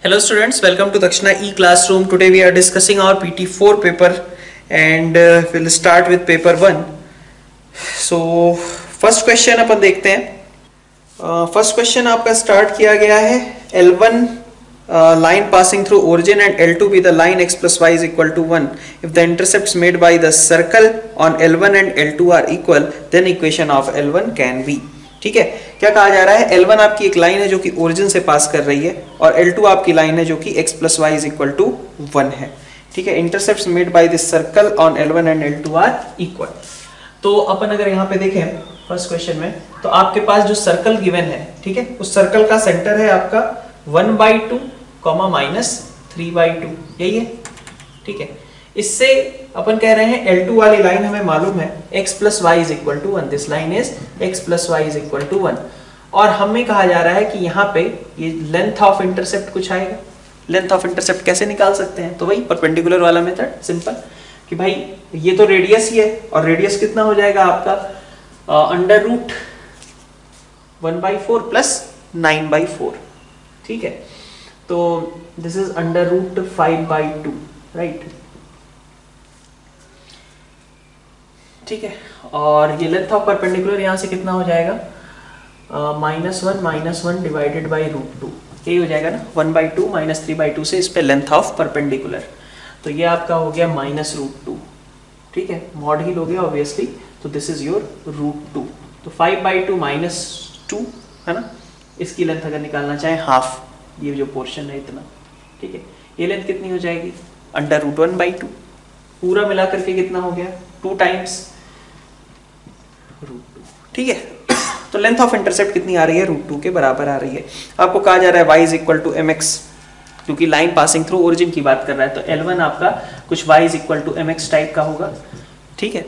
Hello students, welcome to Dakshina E-Classroom. Today we are discussing our PT4 paper and we'll start with paper 1. So first question अपन देखते हैं. First question आपका start किया गया है L1 line passing through origin and L2 be the line x plus y is equal to 1. If the intercepts made by the circle on L1 and L2 are equal, then equation of L1 can be. ठीक है, क्या कहा जा रहा है? L1 आपकी एक line है जो कि ओरिजिन से पास कर रही है और L2 आपकी लाइन है जो कि x plus y is equal to 1 है. ठीक है, intercepts made by this circle on L1 and L2 are equal. तो अपन अगर यहाँ पे देखें फर्स्ट क्वेश्चन में, तो आपके पास जो सर्कल गिवन है, ठीक है, उस सर्कल का सेंटर है आपका 1/2 माइनस 3/2, यही है. ठीक है, इससे अपन कह रहे हैं L2 वाली लाइन हमें मालूम है x plus y is equal to 1. This line is x plus y is equal to 1. और हमें कहा जा रहा है कि यहाँ पे ये लेंथ ऑफ इंटरसेप्ट कुछ आएगा. लेंथ ऑफ इंटरसेप्ट कैसे निकाल सकते हैं? तो वही परपेंडिकुलर वाला मेथड, सिंपल कि भाई ये तो रेडियस ही है और रेडियस कितना हो जाएगा आपका अंडर रूट 1/4 प्लस 9/4. ठीक है, तो this is under root 5/2, right. ठीक है, और ये लेंथ ऑफ परपेंडिकुलर यहाँ से कितना हो जाएगा? -1 डिवाइडेड बाई √2, यही हो जाएगा ना. 1/2 माइनस 3/2 से इस पे लेंथ ऑफ परपेंडिकुलर, तो ये आपका हो गया -√2. ठीक है, मॉड ही लोगे ऑब्वियसली, तो दिस इज योर √2. तो 5/2 -2 है ना. इसकी लेंथ अगर निकालना चाहें हाफ, ये जो पोर्शन है इतना. ठीक है, ये लेंथ कितनी हो जाएगी? Under root 1/2. पूरा मिलाकर के कितना हो गया? 2 टाइम्स √2. ठीक है, तो लेंथ ऑफ इंटरसेप्ट कितनी आ रही है? √2 के बराबर आ रही है. आपको कहा जा रहा है y is equal to mx, क्योंकि लाइन पासिंग थ्रू ओरिजिन की बात कर रहा है, तो L1 आपका कुछ y is equal to mx type का होगा. ठीक है,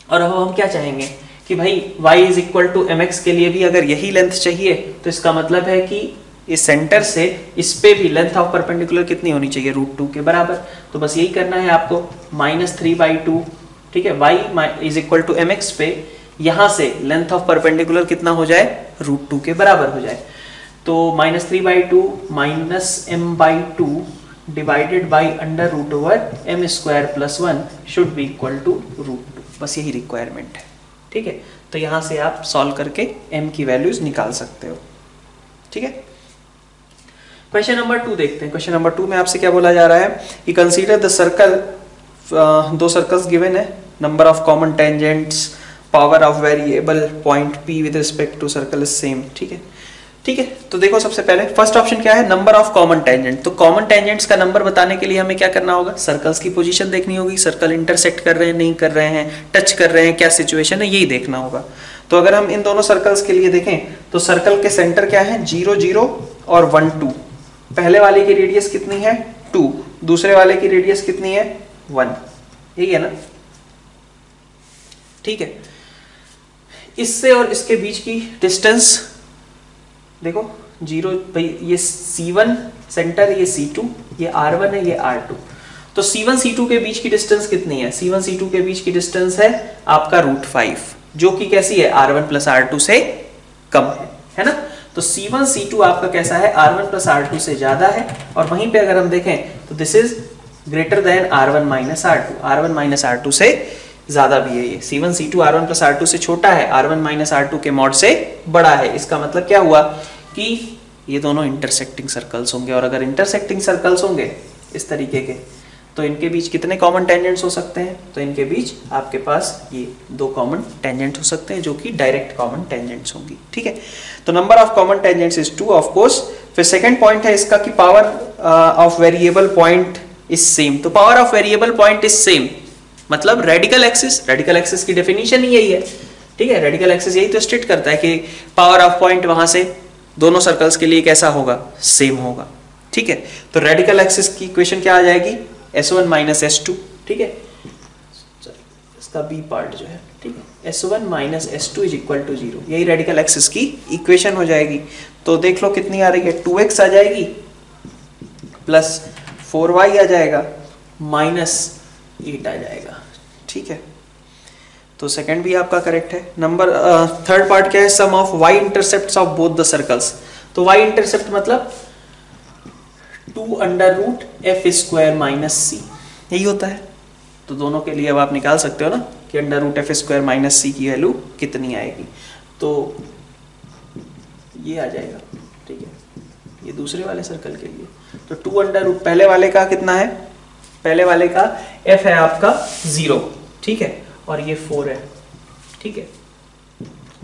और अब हम क्या चाहेंगे कि भाई y is equal to mx के लिए भी अगर यही लेंथ चाहिए, तो इसका मतलब है कि इस सेंटर से इस पे भी लेंथ ऑफ परपेंडिकुलर कितनी होनी चाहिए? √2 के बराबर. तो बस यही करना है आपको, -3/2. ठीक है, y is equal to mx पे यहाँ से लेंथ ऑफ परपेंडिकुलर कितना हो जाए? √2 के बराबर हो जाए. तो -3/2 minus m/2 divided by under root over m² + 1 should be equal to √2. बस यही रिक्वायरमेंट है. ठीक है, तो यहाँ से आप सॉल्व करके m की वैल्यूज निकाल सकते हो. ठीक है, क्वेश्चन नंबर 2 देखते हैं. क्वेश्चन नंबर 2 में आपसे क्या बोला जा रहा है कि consider the circle, 2 circles given है, number of common tangents, power of variable point P with respect to circle is same. ठीक है, ठीक है, तो देखो सबसे पहले फर्स्ट ऑप्शन क्या है? Number of common tangent. तो कॉमन टेंजेंट्स का नंबर बताने के लिए हमें क्या करना होगा? सर्कल्स की पोजीशन देखनी होगी. सर्कल इंटरसेक्ट कर रहे हैं, नहीं कर रहे हैं, टच कर रहे हैं, क्या सिचुएशन है, यही देखना होगा. तो अगर हम इन दोनों सर्कल्स के लिए देखें, तो सर्कल के सेंटर क्या है? 0 0 और 1 2. पहले वाले की रेडियस कितनी है? 2. दूसरे वाले की रेडियस कितनी है? 1. यही है ना. ठीक है, इससे और इसके बीच की डिस्टेंस देखो 0, भाई ये C1 सेंटर, ये C2, ये R1 है, ये R2. तो C1 C2 के बीच की डिस्टेंस कितनी है? C1 C2 के बीच की डिस्टेंस है आपका √5, जो कि कैसी है? R1 + R2 से कम है ना. तो C1 C2 आपका कैसा है? R1 + R2 से ज्यादा है. और वहीं पे अगर हम देखें तो this is greater than R1 - R2. R1 - R2 से ज्यादा भी है ये. C1 C2 R1 + R2 से छोटा है, R1 - R2 के मॉड से बड़ा है. इसका मतलब क्या हुआ कि ये दोनों इंटरसेक्टिंग सर्कल्स होंगे. और अगर इंटरसेक्टिंग सर्कल्स होंगे इस तरीके के, तो इनके बीच कितने कॉमन टेंजेंट्स हो सकते हैं? तो इनके बीच आपके पास ये 2 कॉमन टेंजेंट हो सकते हैं, जो कि डायरेक्ट कॉमन टेंजेंट्स होंगी. ठीक है, तो number of common tangents is 2 of course. फिर सेकंड पॉइंट है इसका कि power of variable point is same. तो power of variable point is same मतलब रेडिकल एक्सिस. रेडिकल एक्सिस की डेफिनेशन ही यही है. ठीक है, रेडिकल एक्सिस यही तो स्टेट करता है कि पावर ऑफ पॉइंट वहां से दोनों सर्कल्स के लिए कैसा होगा? सेम होगा. ठीक है, तो रेडिकल एक्सिस की इक्वेशन क्या आ जाएगी? S1 - S2. ठीक है, इसका बी पार्ट जो है, ठीक है, S1 - S2 is equal to 0. यही रेडिकल एक्सिस की इक्वेशन हो जाएगी. तो देख लो कितनी आ रही है? 2x आ जाएगी प्लस 4y आ जाएगा -8 आ जाएगा. ठीक है, तो सेकंड भी आपका करेक्ट है. नंबर थर्ड पार्ट क्या है? Sum of y intercepts of both the circles. तो y इंटरसेप्ट मतलब 2 under root f square minus c, यही होता है। तो दोनों के लिए अब आप निकाल सकते हो ना कि under root f square minus c की वैल्यू कितनी आएगी। तो ये आ जाएगा, ठीक है, ये दूसरे वाले सर्कल के लिए। तो 2 अंडर रूट, पहले वाले का कितना है, पहले वाले का f है आपका 0, ठीक है, और ये 4 है, ठीक है।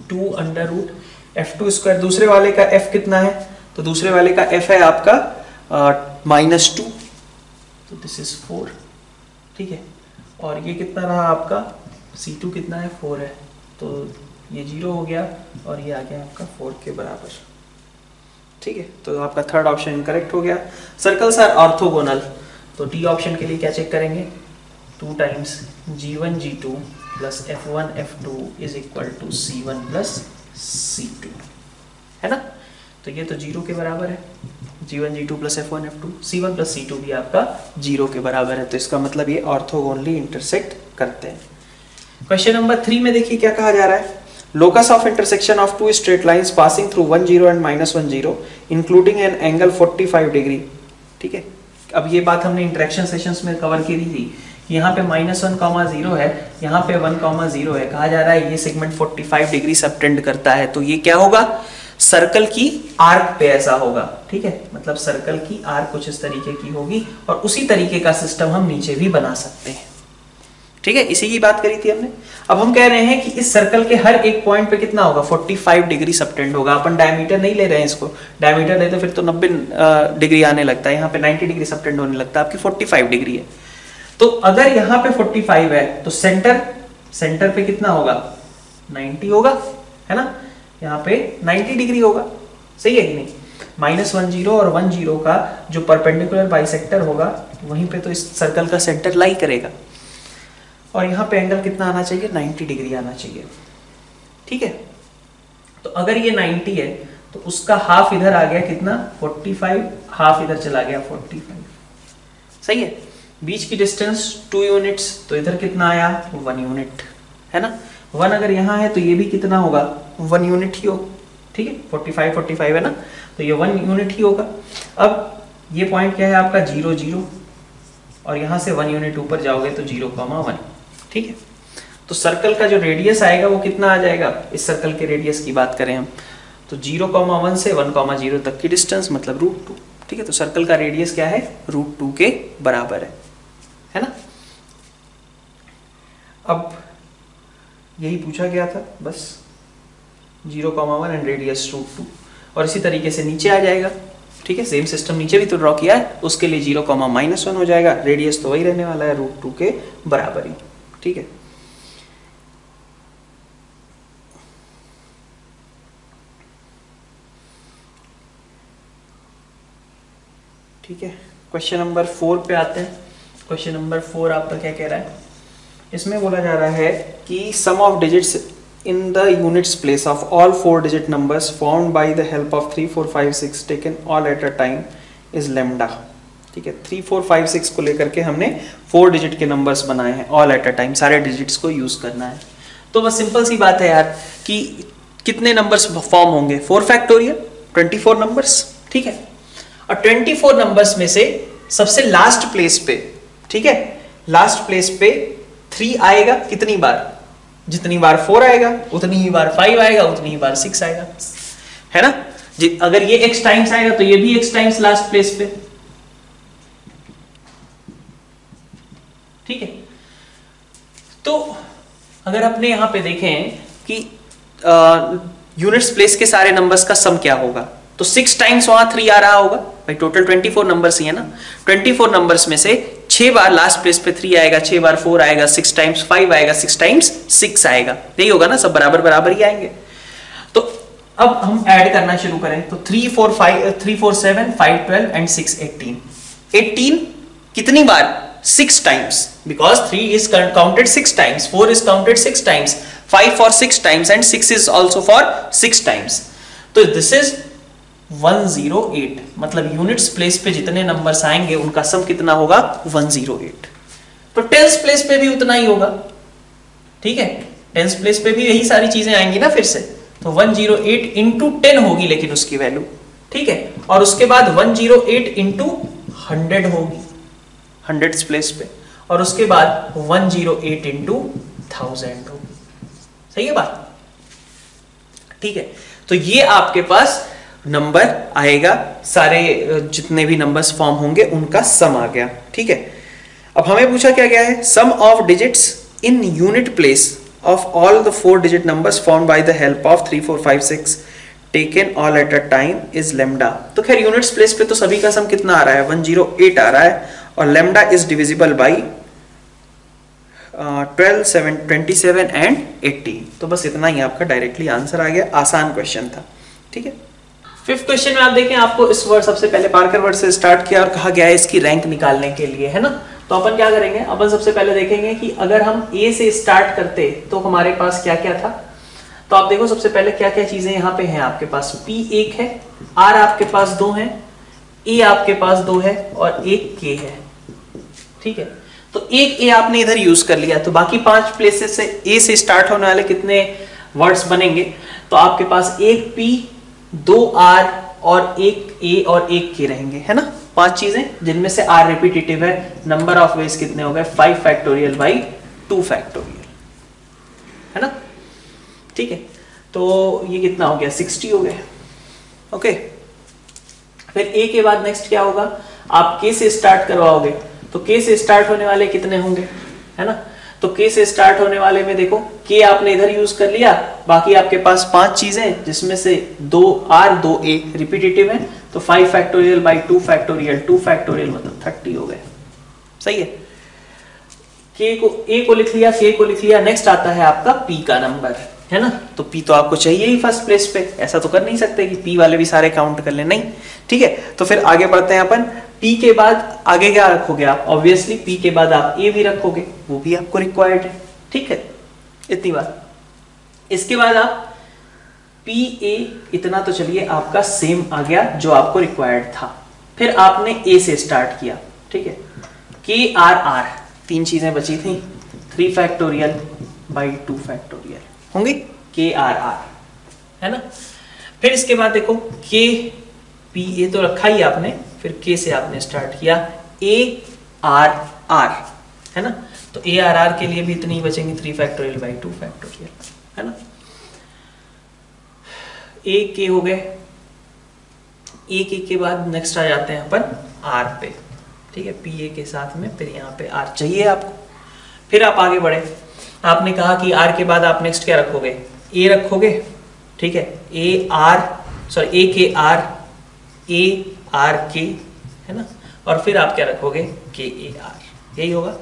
2 अंडर रूट f2 स्क्वायर, दूसरे वाले का f कितना है, तो दूसरे वाले का f है आपका -2, तो दिस इज 4, ठीक है। और ये कितना रहा आपका C2 कितना है, 4 है, तो ये 0 हो गया और ये आ गया आपका 4 के बराबर, ठीक है। तो आपका थर्ड ऑप्शन इनकरेक्ट हो गया। सर्कल्स आर ऑर्थोगोनल, तो डी ऑप्शन के लिए क्या चेक करेंगे, 2 times G1 G2 plus F1 F2 is equal to C1 plus C2, है ना। तो ये तो 0 के बराबर है, G1 G2 plus F1 F2, C1 plus C2 भी आपका 0 के बराबर है। तो इसका मतलब ये ऑर्थोगोनली इंटरसेक्ट करते हैं। क्वेश्चन नंबर 3 में देखिए क्या कहा जा रहा है, locus of intersection of 2 straight lines passing through 1 0 and -1 0 including an angle 45 degree, ठीक है। अब ये बात हमने इंटरेक्शन सेशंस में कवर की थी, यहाँ पे -1, 0 है, यहाँ पे 1, 0 है, कहा जा रहा है ये सेगमेंट 45 डिग्री सबटेंड करता है। तो ये क्या होगा, सर्कल की आर्क पे ऐसा होगा, ठीक है, मतलब सर्कल की आर्क कुछ इस तरीके की होगी और उसी तरीके का सिस्टम हम नीचे भी बना सकते हैं, ठीक है। इसी की बात करी थी हमने। अब हम कह रहे हैं कि इस सर्कल के हर एक पॉइंट पे कितना होगा, 45 डिग्री सबटेंड होगा। अपन डायमीटर नहीं ले रहे हैं इसको, डायमीटर लेते फिर तो 90 डिग्री आने लगता है, यहाँ पे 90 डिग्री सबटेंड होने लगता है, आपकी 45 डिग्री है। तो अगर यहाँ पे 45 है तो सेंटर पे कितना होगा, 90 होगा, है ना, यहाँ पे 90 डिग्री होगा, सही है कि नहीं। -1 0 और 1 0 का जो परपेंडिकुलर बाइसेक्टर होगा वहीं पे तो इस सर्कल का सेंटर लाई करेगा, और यहाँ पे एंगल कितना आना चाहिए, 90 डिग्री आना चाहिए, ठीक है। तो अगर ये 90 है तो उसका हाफ इधर आ गया कितना, 45, हाफ इधर चला गया 45, सही है। बीच की डिस्टेंस 2 यूनिट्स, तो इधर कितना आया, 1 यूनिट, है ना। 1 अगर यहाँ है तो ये भी कितना होगा, 1 यूनिट ही होगा, ठीक है। 45 है ना, तो ये 1 यूनिट ही होगा। अब ये पॉइंट क्या है आपका, 0 0, और यहाँ से 1 यूनिट ऊपर जाओगे तो 0,1, ठीक है। तो सर्कल का जो रेडियस आएगा वो कितना आ जाएगा, इस सर्कल के रेडियस की बात करें हम तो 0,1 से 1,0 तक की डिस्टेंस मतलब √2, ठीक है। तो सर्कल का रेडियस क्या है, √2 के बराबर है ना। अब यही पूछा गया था बस, 0,1 एंड रेडियस √2, और इसी तरीके से नीचे आ जाएगा, ठीक है। सेम सिस्टम नीचे भी तो ड्रॉ किया है, उसके लिए 0,-1 हो जाएगा, रेडियस तो वही रहने वाला है √2 के बराबर ही, ठीक है। ठीक है, क्वेश्चन नंबर 4 पे आते हैं। क्वेश्चन नंबर 4 आपका क्या कह रहा है, इसमें बोला जा रहा है कि sum of digits in the units place of all 4 digit numbers found by the help of 3 4 5 6 taken all at a time is lambda, ठीक है। 3 4 5 6 को लेकर के हमने 4 डिजिट के नंबर्स बनाए हैं, ऑल एट अ टाइम, सारे डिजिट्स को यूज करना है। तो बस सिंपल सी बात है यार कि कितने नंबर्स फॉर्म होंगे, 4 फैक्टोरियल 24 नंबर्स, ठीक है। और 24 नंबर्स में से सबसे लास्ट प्लेस पे, ठीक है, लास्ट प्लेस पे 3 आएगा कितनी बार, जितनी बार 4 आएगा उतनी ही बार 5 आएगा, उतनी ही बार 6 आएगा, है ना। अगर ये x टाइम्स आएगा तो ये भी x टाइम्स लास्ट प्लेस पे, ठीक है। तो अगर अपने यहां पे देखें कि यूनिट्स प्लेस के सारे नंबर्स का सम क्या होगा, तो 6 टाइम्स वहां 3 आ रहा होगा भाई, टोटल 24 नंबर्स ही है ना। 24 नंबर्स में से 6 बार लास्ट प्लेस पे 3 आएगा, 6 बार 4 आएगा, 6 टाइम्स 5 आएगा, 6 टाइम्स 6 आएगा, यही होगा ना, सब बराबर बराबर ही आएंगे। तो अब हम ऐड करना शुरू करें तो 3 4 7 5 12 एंड 6 18, 18 कितनी बार, 6 times, because 3 is counted 6 times, 4 is counted 6 times, 5 for 6 times and 6 is also for 6 times. तो दिस इज 108, मतलब यूनिट्स प्लेस पे जितने नंबर्स आएंगे उनका सम कितना होगा, 108। तो टेंस प्लेस पे भी उतना ही होगा, ठीक है, टेंस प्लेस पे भी यही सारी चीजें आएंगी ना फिर से, तो 108 इंटू 10 होगी लेकिन उसकी वैल्यू, ठीक है। और उसके बाद 108 इंटू 100 होगी 100 प्लेस पे, और उसके बाद 108 इंटू 1000 होगी। सही है बात? ठीक है, तो ये आपके पास नंबर आएगा, सारे जितने भी नंबर्स फॉर्म होंगे उनका सम आ गया। ठीक है, अब हमें पूछा क्या गया है, sum of digits in unit place of all the 4-digit numbers formed by the help of 3, 4, 5, 6 taken all at a time is lambda। तो खैर यूनिट्स प्लेस पे तो सभी का सम कितना आ रहा है, 108 आ रहा है, और lambda is divisible by 12, 7, 27 and 80। तो बस इतना ही आपका डायरेक्टली आंसर आ गया, आसान क्वेश्चन था। ठीक है, फिफ्थ क्वेश्चन में आप देखें, आपको इस वर्ड सबसे पहले पार्कर वर्ड से स्टार्ट किया और कहा गया है इसकी रैंक निकालने के लिए, है ना। तो अपन क्या करेंगे, अपन सबसे पहले देखेंगे कि अगर हम ए से स्टार्ट करते तो हमारे पास क्या क्या था। तो आप देखो सबसे पहले क्या क्या चीजें यहाँ पे हैं आपके पास, पी 1 है, आर आपके पास 2 है, ए आपके पास 2 है और एक के है। ठीक है, तो एक ए आपने इधर यूज कर लिया, तो बाकी 5 प्लेसेस से ए से स्टार्ट होने वाले कितने वर्ड्स बनेंगे, तो आपके पास एक पी, 2 आर और एक ए और एक के रहेंगे, है ना। 5 चीजें जिनमें से आर रिपीटेटिव है। नंबर ऑफ वेज कितने हो गए, 5 फैक्टोरियल बाई 2 फैक्टोरियल, है ना। ठीक है, तो ये कितना हो गया, 60 हो गए। ओके, फिर ए के बाद नेक्स्ट क्या होगा, आप के से स्टार्ट करवाओगे, तो के से स्टार्ट होने वाले कितने होंगे, है ना। तो के से स्टार्ट होने वाले में देखो, के आपने इधर यूज कर लिया, बाकी आपके पास 5 चीजें जिसमें से 2 आर 2 ए रिपीटेटिव है, तो 5 फैक्टोरियल बाई 2 फैक्टोरियल, 2 फैक्टोरियल मतलब 30 हो गए। सही है, के को ए को लिख लिया, के को लिख लिया, नेक्स्ट आता है आपका पी का नंबर, है ना। तो पी तो आपको चाहिए ही फर्स्ट प्लेस पे, ऐसा तो कर नहीं सकते कि पी वाले भी सारे काउंट कर ले, नहीं। ठीक है, तो फिर आगे बढ़ते हैं अपन, पी के बाद आगे क्या रखोगे आप, ऑब्वियसली पी के बाद आप ए भी रखोगे, वो भी आपको रिक्वायर्ड है। ठीक है, इतनी बात। इसके बाद आप पी ए, इतना तो चलिए आपका सेम आ गया जो आपको रिक्वायर्ड था। फिर आपने ए से स्टार्ट किया, ठीक है, के आर आर, 3 चीजें बची थी, 3 फैक्टोरियल बाई 2 फैक्टोरियल होंगी, के आर आर, है ना। फिर इसके बाद देखो, के पी ए तो रखा ही आपने, फिर के से आपने स्टार्ट किया, ए आर आर, है ना। तो ए आर आर के लिए भी इतनी बचेंगे, 3 फैक्टोरियल बाई 2 फैक्टोरियल, है ना। ए के हो गए, ए के बाद नेक्स्ट आ जाते हैं अपन आर पे। ठीक है, पी ए के साथ में फिर यहाँ पे आर चाहिए आपको। फिर आप आगे बढ़े, आपने कहा कि आर के बाद आप नेक्स्ट क्या रखोगे, ए रखोगे। ठीक है, ए आर सॉरी ए के आर, ए आर के, है ना। और फिर आप क्या रखोगे, के ए आर, यही होगा,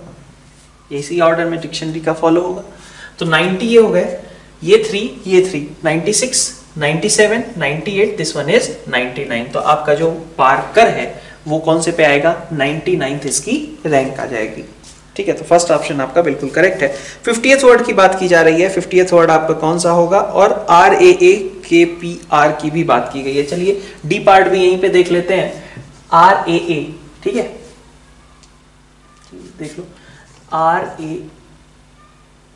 इसी ऑर्डर में डिक्शनरी का फॉलो होगा। तो 90 ये हो गए, ये 3 ये 3, 96 97 98, दिस वन इज 99। तो आपका जो पार्कर है वो कौन से पे आएगा, 99th इसकी रैंक आ जाएगी। ठीक है, तो फर्स्ट ऑप्शन आपका बिल्कुल करेक्ट है। 50th वर्ड की बात की जा रही है, 50th वर्ड आपका कौन सा होगा, और आर ए ए के पी आर की भी बात की गई है। चलिए डी पार्ट भी यहीं पे देख लेते हैं, आर ए ए, ठीक है, देख लो, आर ए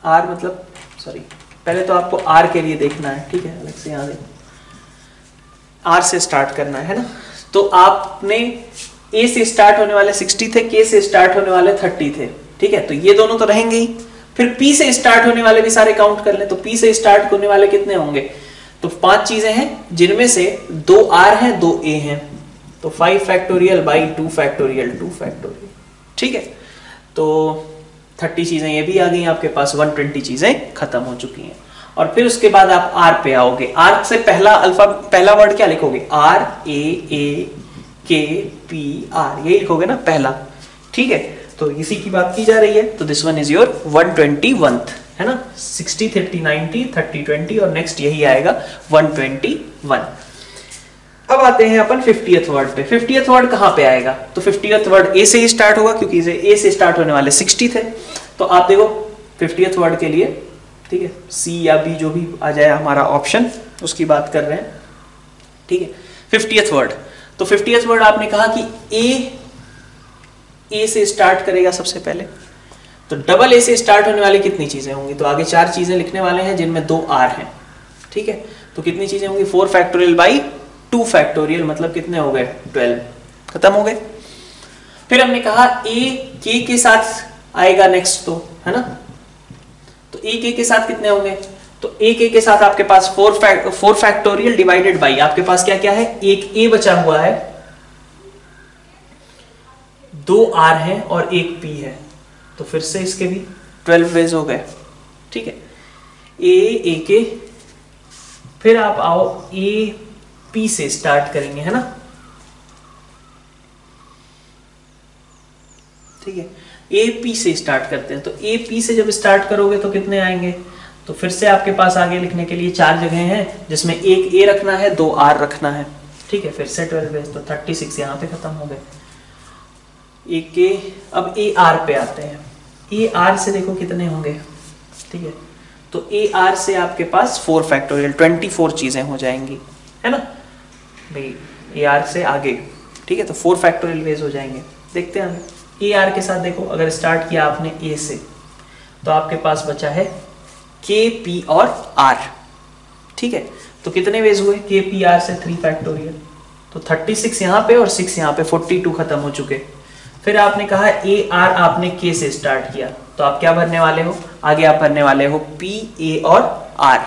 आर मतलब सॉरी, पहले तो आपको आर के लिए देखना है, ठीक है, अलग से यहाँ देखो, आर से स्टार्ट करना है ना। तो आपने ए से स्टार्ट होने वाले 60 थे, के से स्टार्ट होने वाले 30 थे, ठीक है, तो ये दोनों तो रहेंगे ही। फिर पी से स्टार्ट होने वाले भी सारे काउंट कर लें, तो पी से स्टार्ट होने वाले कितने होंगे, तो 5 चीजें हैं जिनमें से 2 आर हैं 2 ए हैं, तो 5 फैक्टोरियल बाई 2 फैक्टोरियल 2 फैक्टोरियल, ठीक है। तो 30 चीजें ये भी आ गई आपके पास, 120 चीजें खत्म हो चुकी हैं। और फिर उसके बाद आप आर पे आओगे, आर से पहला वर्ड क्या लिखोगे, आर ए के पी आर, यही लिखोगे ना पहला, ठीक है। तो इसी की बात की जा रही है, तो this one is your 121th, है ना। 60 30 90 30 20 और नेक्स्ट यही आएगा 121। अब आते हैं अपन 50th वर्ड पे। 50th वर्ड कहां पे आएगा, तो 50th वर्ड ए से ही स्टार्ट होगा, क्योंकि ए से स्टार्ट होने वाले 60 थे। तो आप देखो 50th वर्ड के लिए, ठीक है, सी या बी जो भी आ जाए हमारा ऑप्शन, उसकी बात कर रहे हैं, ठीक है। 50th वर्ड, तो 50th वर्ड आपने कहा कि ए से स्टार्ट करेगा सबसे पहले, तो डबल ए से स्टार्ट होने वाली कितनी चीजें होंगी, तो आगे 4 चीजें लिखने वाले हैं जिनमें 2 आर हैं, ठीक है। तो कितनी चीजें होंगी, 4 फैक्टोरियल बाई 2 फैक्टोरियल, मतलब कितने हो गए, 12, खत्म हो गए। फिर हमने कहा a k के साथ आएगा नेक्स्ट, तो है ना, तो a k के साथ कितने होंगे, तो a k के साथ आपके पास 4 फैक्टोरियल डिवाइडेड बाई आपके पास क्या क्या है, एक a बचा हुआ है, 2 r है और एक p है, तो फिर से इसके भी 12 वेज हो गए, ठीक है, a k, फिर आप आओ a p से स्टार्ट करेंगे, है ना, ठीक है, ए पी से स्टार्ट करते हैं, तो ए पी से जब स्टार्ट करोगे तो कितने आएंगे, तो फिर से आपके पास आगे लिखने के लिए 4 जगह हैं, जिसमें एक ए रखना है, 2 आर रखना है, ठीक है, फिर से 12 बेस, तो 36 यहाँ पे खत्म हो गए, एक के, अब ए आर पे आते हैं, ए आर से देखो कितने होंगे, ठीक है, तो ए आर से आपके पास 4 फैक्टोरियल 24 चीजें हो जाएंगी, है ना भाई, ए आर से आगे, ठीक है, तो 4 फैक्टोरियल वेज हो जाएंगे। देखते हैं ए आर के साथ, देखो अगर स्टार्ट किया आपने ए से, तो आपके पास बचा है के पी और आर, ठीक है, तो कितने वेज हुए, के पी आर से 3 फैक्टोरियल, तो 36 यहाँ पे और 6 यहाँ पे, 42 खत्म हो चुके। फिर आपने कहा ए आर आपने के से स्टार्ट किया, तो आप क्या भरने वाले हो, आगे आप भरने वाले हो पी ए और आर,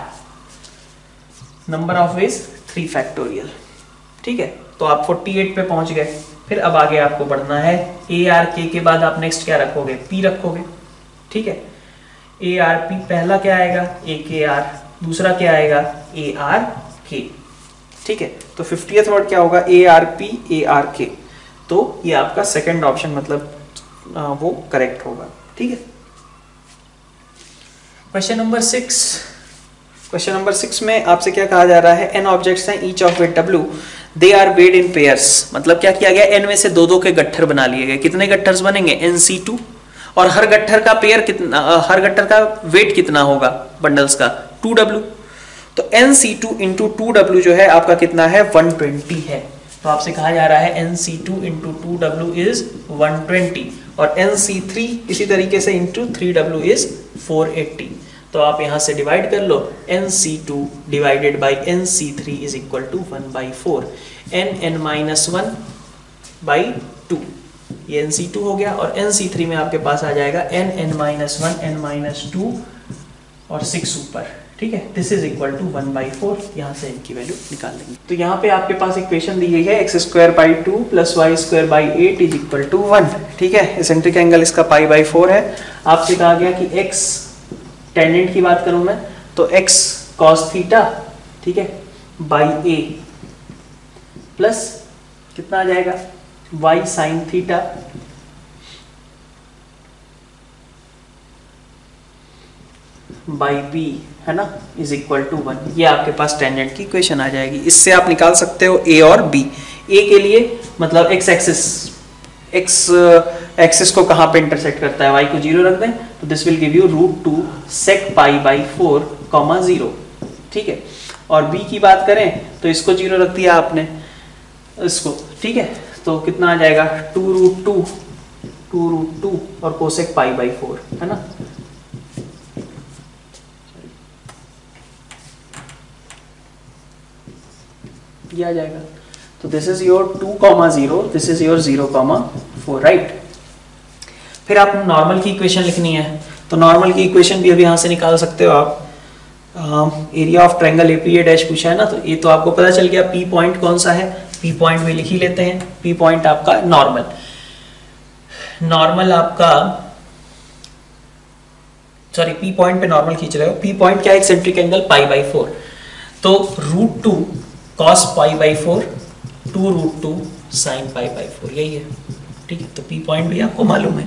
नंबर ऑफ वेज 3 फैक्टोरियल, ठीक है, तो आप 48 पे पहुंच गए। फिर अब आगे आपको बढ़ना है, ए आर के बाद आप नेक्स्ट क्या रखोगे, पी रखोगे, ठीक है, ए आर पी, पहला क्या आएगा, ए के आर, दूसरा क्या आएगा, ए आर के, ठीक है, तो 50th वर्ड क्या होगा, A R P A R के, तो ये आपका सेकंड ऑप्शन मतलब वो करेक्ट होगा, ठीक है। क्वेश्चन नंबर 6, क्वेश्चन नंबर 6 में आपसे क्या कहा जा रहा है, एन ऑब्जेक्ट्स हैं, ईच ऑफ वेट डब्ल्यू, they are weighed in pairs, मतलब क्या किया गया, एन में से 2-2 के गट्ठर बना लिए गए, कितने गट्ठर्स बनेंगे, NC2, और हर गट्ठर का पेयर कितना, हर गट्ठर का वेट कितना होगा बंडल्स का, 2W, तो NC2 इंटू 2W जो है आपका कितना है, 120 है, तो आपसे कहा जा रहा है NC2 इंटू 2W इज 120, और NC3 इसी तरीके से इंटू 3W इज 480, तो आप यहां से डिवाइड कर लो, NC2 divided by NC3 is equal to 1/4, N(n-1)/2, ये NC2 हो गया, और NC3 में आपके पास आ जाएगा N(n-1), N-2 और 6 ऊपर, ठीक है, दिस इज इक्वल टू 1/4, यहाँ से इनकी वैल्यू निकाल लेंगे। तो यहाँ पे आपके पास इक्वेशन दी गई है x² 2 + y² 8 is equal to 1, ठीक है, एसेंट्रिक एंगल इसका π/4 है। आपसे कहा गया कि x टेंजेंट की बात करूं मैं, तो x cos थीटा, ठीक है, बाई a प्लस कितना आ जाएगा, y sin theta by b, है ना, इज इक्वल टू 1, ये आपके पास टेंजेंट की इक्वेशन आ जाएगी। इससे आप निकाल सकते हो a और b, a के लिए मतलब x एक्सिस को कहां पे इंटरसेक्ट करता है, y को 0 रख दें, तो this will give you √2 sec π/4, 0, ठीक है, और b की बात करें तो इसको 0 रख दिया आपने, इसको, ठीक है, तो कितना आ जाएगा 2√2 और कोसेक π/4, है ना, ये आ जाएगा, तो this is your 2,0, this is your 0,4, right. फिर आप नॉर्मल की इक्वेशन लिखनी है, तो नॉर्मल की इक्वेशन भी अभी यहाँ से निकाल सकते हो आप, area of triangle APA dash पूछा है ना, तो ये तो आपको पता चल गया, पी पॉइंट कौन सा है, पी पॉइंट भी लिख ही लेते हैं, पी पॉइंट आपका नॉर्मल आपका, सॉरी पी पॉइंट पे नॉर्मल खींच रहे हो, पी पॉइंट क्या है, एक्सेंट्रिक एंगल π/4, तो √2 cos π/4 2√2 sin π/4, यही है, ठीक है, तो पी पॉइंट भी आपको मालूम है।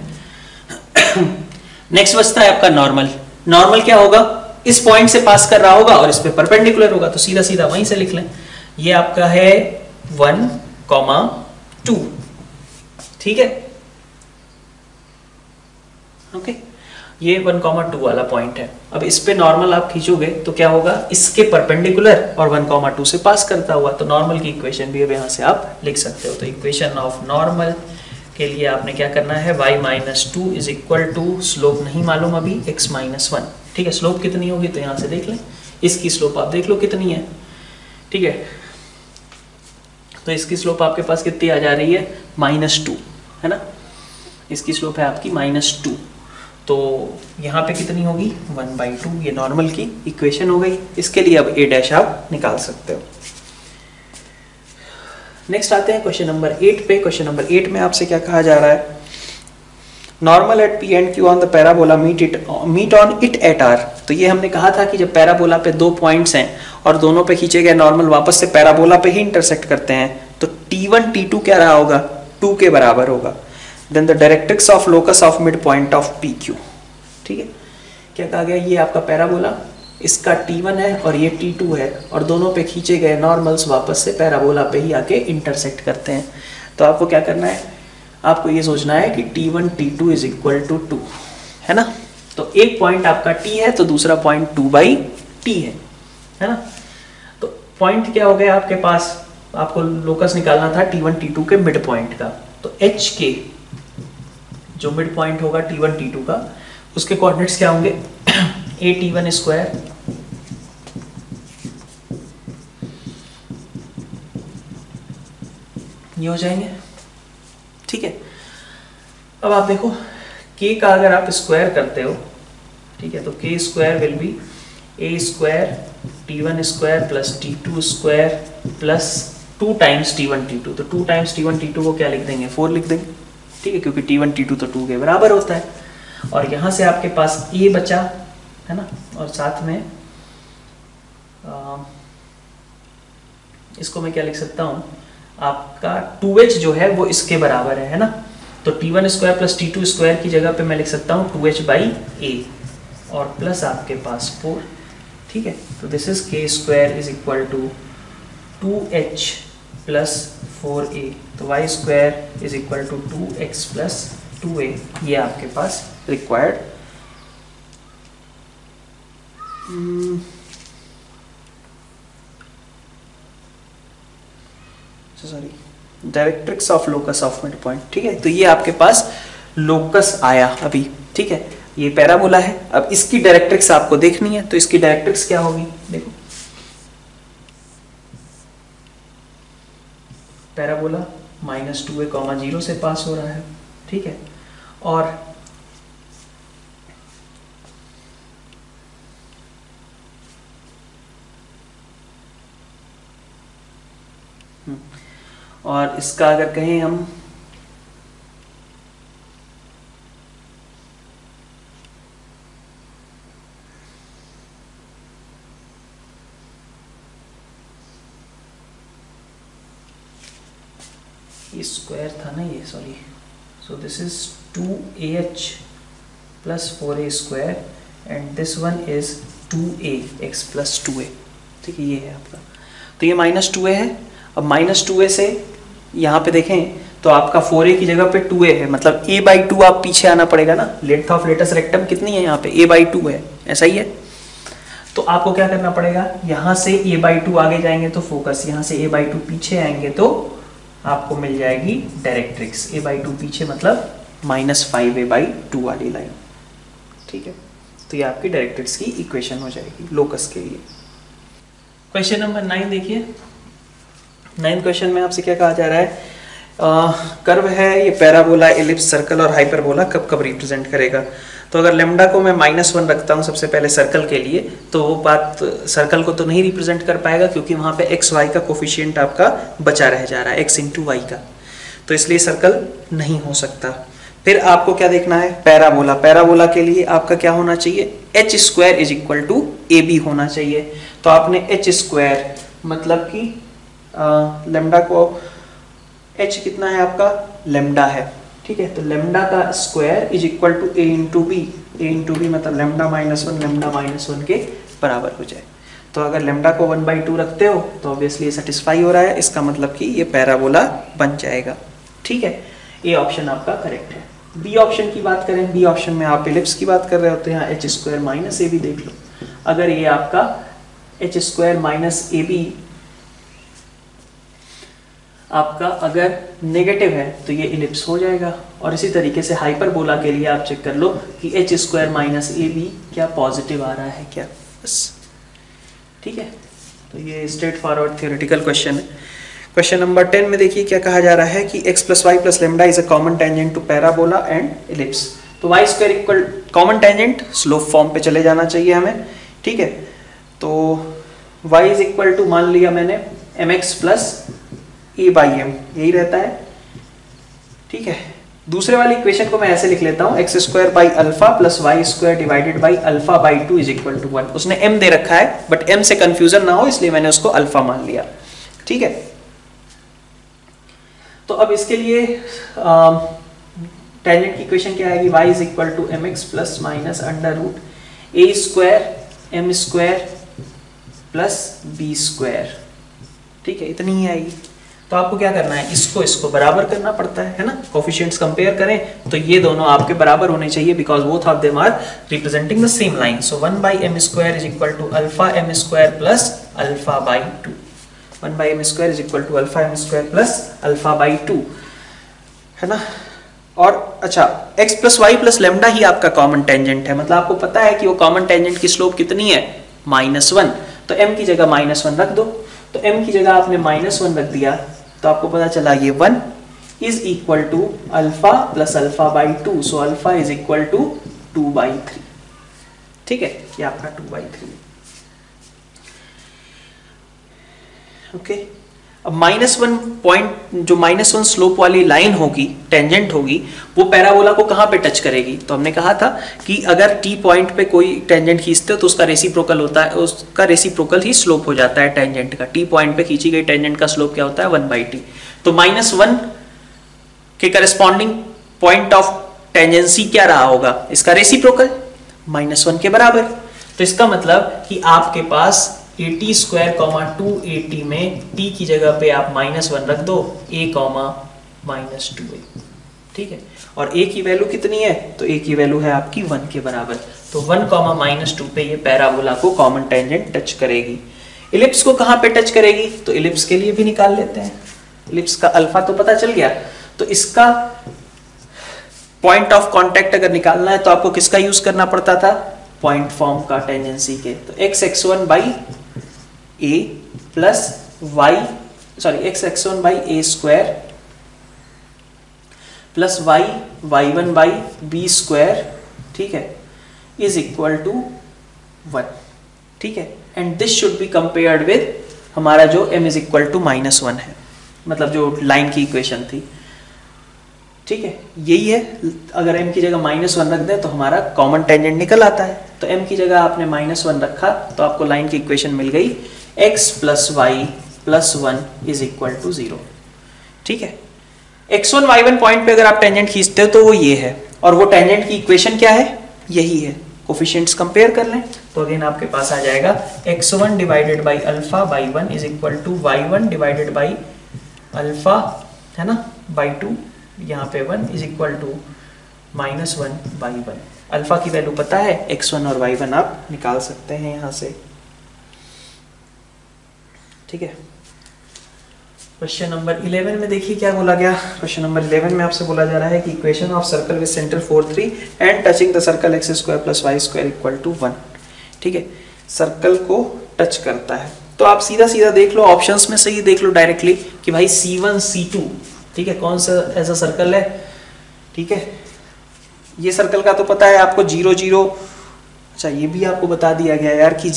नेक्स्ट बचता है आपका नॉर्मल, नॉर्मल क्या होगा, इस पॉइंट से पास कर रहा होगा और इस पे परपेंडिकुलर होगा, तो सीधा सीधा वहीं से लिख लें, ये आपका है 1,2, ठीक है, ओके, ये 1,2 वाला पॉइंट है। अब इस पे नॉर्मल आप खींचोगे तो क्या होगा, इसके परपेंडिकुलर और 1,2 से पास करता हुआ, तो नॉर्मल की इक्वेशन भी अब यहाँ से आप लिख सकते हो। तो इक्वेशन ऑफ नॉर्मल के लिए आपने क्या करना है, y-2 is equal to, slope नहीं मालूम अभी, x-1, ठीक है, स्लोप कितनी होगी तो यहाँ से देख लें, इसकी स्लोप आप देख लो कितनी है, ठीक है, तो इसकी स्लोप आपके पास कितनी आ जा रही है, -2, है ना, इसकी स्लोप है आपकी -2, तो यहाँ पे कितनी होगी 1/2, ये नॉर्मल की इक्वेशन हो गई। इसके लिए अब a डैश आप निकाल सकते हो। नेक्स्ट आते हैं क्वेश्चन नंबर 8 पे। क्वेश्चन नंबर 8 में आपसे क्या कहा जा रहा है, normal at P and Q on the parabola meet on it at R। तो ये हमने कहा था कि जब पैराबोला पे दो पॉइंट्स हैं और दोनों पे खींचे गए नॉर्मल वापस से पैराबोला पे ही इंटरसेक्ट करते हैं, तो T1 T2 क्या रहा होगा, 2 के बराबर होगा। Then the directrix of locus of mid point of PQ। ठीक है, क्या कहा गया, ये आपका पैराबोला, इसका T1 है और ये T2 है, और दोनों पे खींचे गए नॉर्मल्स वापस से पैराबोला पे ही आके इंटरसेक्ट करते हैं। तो आपको क्या करना है, आपको ये सोचना है कि T1 T2 is equal to 2, है ना। तो एक पॉइंट आपका T है तो दूसरा पॉइंट 2/T है ना। तो पॉइंट क्या हो गया आपके पास, आपको लोकस निकालना था T1 T2 के मिड पॉइंट का। तो H के जो मिड पॉइंट होगा T1 T2 का, उसके कोऑर्डिनेट्स क्या होंगे, a T1 स्क्वायर ये हो जाएंगे। ठीक है, अब आप देखो k का अगर आप स्क्वायर करते हो, ठीक है, तो k square will be a square T1 square plus T2 square plus 2 times T1 T2। तो 2 टाइम्स T1 T2 को क्या लिख देंगे, 4 लिख देंगे। ठीक है, क्योंकि T1 T2 तो 2 के बराबर होता है। और यहाँ से आपके पास a बचा, है ना, और साथ में इसको मैं क्या लिख सकता हूँ, आपका 2h जो है वो इसके बराबर है ना। तो T1 square plus T2 square की जगह पे मैं लिख सकता हूँ 2h/a और प्लस आपके पास 4। ठीक है, तो this is k square is equal to 2h plus 4a। तो y square is equal to 2x plus 2a। ये आपके पास required directrix of locus of mid point. ठीक है, तो ये आपके पास लोकस आया अभी। ठीक है, ये पैराबोला है, अब इसकी डायरेक्ट्रिक्स आपको देखनी है। तो इसकी डायरेक्ट्रिक्स क्या होगी, देखो पैराबोला -2a, 0 से पास हो रहा है। ठीक है, और इसका अगर कहें हम ये स्क्वायर था ना, ये sorry, so this is 2ah plus 4a square and this one is 2ax plus 2a। ठीक है, ये है आपका, तो ये -2a है। अब -2a से यहाँ पे देखें तो आपका 4a की जगह पे 2a है, मतलब a/2 आप पीछे आना पड़ेगा ना। लेंथ ऑफ लेटस रेक्टम कितनी है यहाँ पे, a/2 है, ऐसा ही है। तो आपको क्या करना पड़ेगा, यहाँ से a/2 आगे जाएंगे तो फोकस, यहाँ से a/2 पीछे आएंगे तो आपको मिल जाएगी डायरेक्ट्रिक्स। a/2 पीछे मतलब -5a/2 वाली लाइन। ठीक है, तो ये आपकी डायरेक्ट्रिक्स की इक्वेशन हो जाएगी लोकस के लिए। क्वेश्चन नंबर 9 देखिए। 9th क्वेश्चन में आपसे क्या कहा जा रहा है, कर्व है ये, पैराबोला, एलिप्स, सर्कल और हाइपरबोला कब कब रिप्रेजेंट करेगा। तो अगर लेमडा को मैं -1 रखता हूँ सबसे पहले सर्कल के लिए, तो वो बात सर्कल को तो नहीं रिप्रेजेंट कर पाएगा, क्योंकि वहाँ पे एक्स वाई का कोफिशिएंट आपका बचा रह जा रहा है, x × y का, तो इसलिए सर्कल नहीं हो सकता। फिर आपको क्या देखना है, पैराबोला। पैराबोला के लिए आपका क्या होना चाहिए, h square is equal to AB होना चाहिए। तो आपने h स्क्वायर मतलब कि लेमडा को, h कितना है आपका, लेमडा है। ठीक है, तो लेमडा का square is equal to a × b। a × b मतलब लेमडा -1 लेमडा -1 के बराबर हो जाए। तो अगर लेमडा को 1/2 रखते हो तो ऑब्वियसली ये सेटिस्फाई हो रहा है, इसका मतलब कि ये पैराबोला बन जाएगा। ठीक है, ए ऑप्शन आपका करेक्ट है। बी ऑप्शन की बात करें, बी ऑप्शन में आप एलिप्स की बात कर रहे हो, तो यहाँ h square minus a b देख लो। अगर ये आपका h square minus a b आपका अगर नेगेटिव है तो ये इलिप्स हो जाएगा। और इसी तरीके से हाइपरबोला के लिए आप चेक कर लो कि h square minus a b क्या पॉजिटिव आ रहा है क्या, बस। ठीक है, तो ये स्ट्रेट फॉरवर्ड थियोरेटिकल क्वेश्चन है। क्वेश्चन नंबर 10 में देखिए क्या कहा जा रहा है कि x plus y plus lambda is a common tangent to parabola and ellipse. तो y square equal common tangent slope form पे चले जाना चाहिए हमें, ठीक है। तो y इज इक्वल टू मान लिया मैंने mx plus a by m, यही रहता है, ठीक है। दूसरे वाली इक्वेशन को मैं ऐसे लिख लेता हूं, x square by alpha plus y square divided by alpha by 2 is equal to 1। उसने m दे रखा है बट m से कंफ्यूजन ना हो इसलिए मैंने उसको अल्फा मान लिया, ठीक है। तो अब इसके लिए टेंजेंट की इक्वेशन क्या आएगी, y is equal to m x plus minus under root a square m square plus b square, ठीक है, इतनी ही आएगी। तो आपको क्या करना है, इसको बराबर करना पड़ता है ना, कोफिशिएंट्स कंपेयर करें तो ये दोनों आपके बराबर होने चाहिए because both of them are representing the same line. So 1 by m square is equal to alpha m square plus alpha by 2, 1 by m square is equal to alpha m square plus alpha by 2, है ना। और अच्छा, x plus y plus lambda ही आपका common tangent है, मतलब आपको पता है कि वो कॉमन टेंजेंट की स्लोप कितनी है, -1। तो m की जगह -1 रख दो, तो m की जगह आपने -1 रख दिया तो आपको पता चला ये 1 is equal to alpha plus alpha by 2, so alpha is equal to 2/3, ठीक है, ये आपका 2/3, ओके। अब -1 पॉइंट, जो -1 स्लोप वाली लाइन होगी, टेंजेंट होगी, वो पैराबोला को कहाँ पे टच करेगी, तो हमने कहा था कि अगर t पॉइंट पे कोई टेंजेंट खींचते हो तो उसका रेसिप्रोकल होता है, उसका रेसिप्रोकल ही स्लोप हो जाता है टेंजेंट का। t पॉइंट पे खींची गई टेंजेंट का स्लोप क्या होता है, 1/t। तो -1 के करस्पॉन्डिंग पॉइंट ऑफ टेंजेंसी क्या रहा होगा, इसका रेसिप्रोकल -1 के बराबर। तो इसका मतलब कि आपके पास at स्क्वायर 2at में t की जगह पे आप -1 रख दो, a -2a, ठीक है। और a की वैल्यू कितनी है, तो a की वैल्यू है आपकी 1 के बराबर। तो 1, -2 पे ये पैराबोला को कॉमन टेंजेंट टच करेगी। इलिप्स को कहाँ पे टच करेगी, तो इलिप्स के लिए भी निकाल लेते हैं। इलिप्स का अल्फा तो पता चल गया, तो इसका पॉइंट ऑफ कांटेक्ट अगर निकालना है तो आपको किसका यूज करना पड़ता था, पॉइंट फॉर्म का टेंजेंसी के। तो x(x1) by a plus x(x1) by a square plus y(y1) by b square, ठीक है, इज इक्वल टू 1, ठीक है। And this should be compared with हमारा जो m इज इक्वल टू -1 है, मतलब जो लाइन की इक्वेशन थी, ठीक है, यही है। अगर m की जगह -1 रख दें तो हमारा कॉमन टेंजेंट निकल आता है। तो m की जगह आपने -1 रखा तो आपको लाइन की इक्वेशन मिल गई, x plus y plus 1 is equal to 0, ठीक है। x1 y1 पॉइंट पे अगर आप टेंजेंट खींचते हो तो वो ये है, और वो टेंजेंट की इक्वेशन क्या है, यही है। कोफिशिएंट्स कंपेयर कर लें तो अगेन आपके पास आ जाएगा x1 divided by alpha by 1 is equal to y1 divided by alpha, है ना, बाई 2, यहाँ पे 1 इज इक्वल टू -1/1। अल्फा की वैल्यू पता है, x1 और y1 आप निकाल सकते हैं यहाँ से, ठीक है। क्वेश्चन नंबर 11 में देखिए क्या बोला गया। क्वेश्चन नंबर 11 में आपसे बोला जा रहा है कि equation of circle with center 4 3 and touching the circle x square plus y square equal to 1, ठीक है, सर्कल को टच करता है। तो आप सीधा सीधा देख लो, ऑप्शंस में से ही देख लो डायरेक्टली कि भाई C1 C2, ठीक है, कौन सा ऐसा सर्कल है, ठीक है। ये सर्कल का तो पता है आपको 0 0, अच्छा ये भी आपको बता दिया गया यार कि